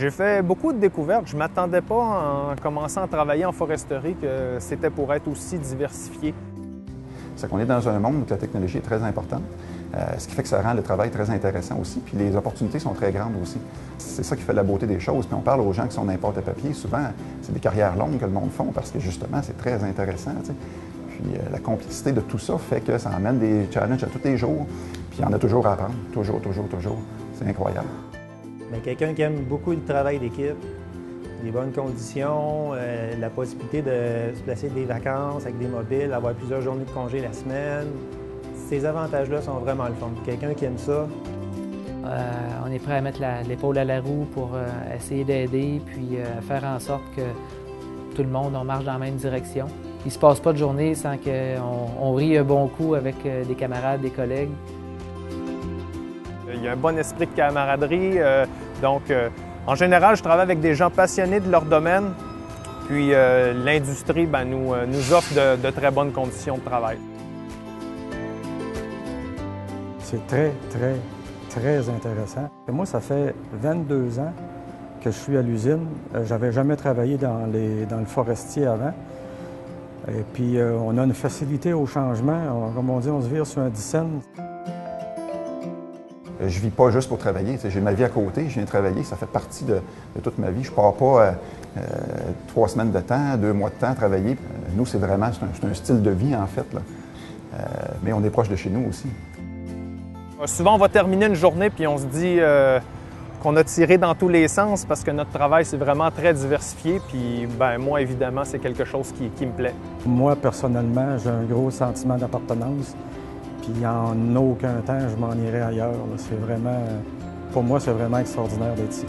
J'ai fait beaucoup de découvertes. Je ne m'attendais pas en commençant à travailler en foresterie que c'était pour être aussi diversifié. C'est qu'on est dans un monde où la technologie est très importante, ce qui fait que ça rend le travail très intéressant aussi, puis les opportunités sont très grandes aussi. C'est ça qui fait la beauté des choses. Puis on parle aux gens qui sont n'importe papier, souvent c'est des carrières longues que le monde font parce que justement c'est très intéressant. T'sais. Puis la complicité de tout ça fait que ça amène des challenges à tous les jours, puis il y en a toujours à apprendre, toujours. C'est incroyable. Bien, quelqu'un qui aime beaucoup le travail d'équipe, des bonnes conditions, la possibilité de se placer des vacances avec des mobiles, avoir plusieurs journées de congé la semaine. Ces avantages-là sont vraiment le fun. Quelqu'un qui aime ça. On est prêt à mettre l'épaule à la roue pour essayer d'aider, puis faire en sorte que tout le monde, on marche dans la même direction. Il ne se passe pas de journée sans qu'on rit un bon coup avec des camarades, des collègues. Il y a un bon esprit de camaraderie. En général, je travaille avec des gens passionnés de leur domaine. Puis l'industrie nous offre de très bonnes conditions de travail. C'est très intéressant. Et moi, ça fait 22 ans que je suis à l'usine. J'avais jamais travaillé dans le forestier avant. Et puis, on a une facilité au changement. Comme on dit, on se vire sur un 10 cents. Je vis pas juste pour travailler. J'ai ma vie à côté, je viens travailler, ça fait partie de toute ma vie. Je pars pas 3 semaines de temps, 2 mois de temps à travailler. Nous, c'est un style de vie, en fait. Là. Mais on est proche de chez nous aussi. Souvent, on va terminer une journée puis on se dit qu'on a tiré dans tous les sens parce que notre travail, c'est vraiment très diversifié. Puis, moi, évidemment, c'est quelque chose qui me plaît. Moi, personnellement, j'ai un gros sentiment d'appartenance. Puis en aucun temps, je m'en irai ailleurs. C'est vraiment, pour moi, c'est vraiment extraordinaire d'être ici.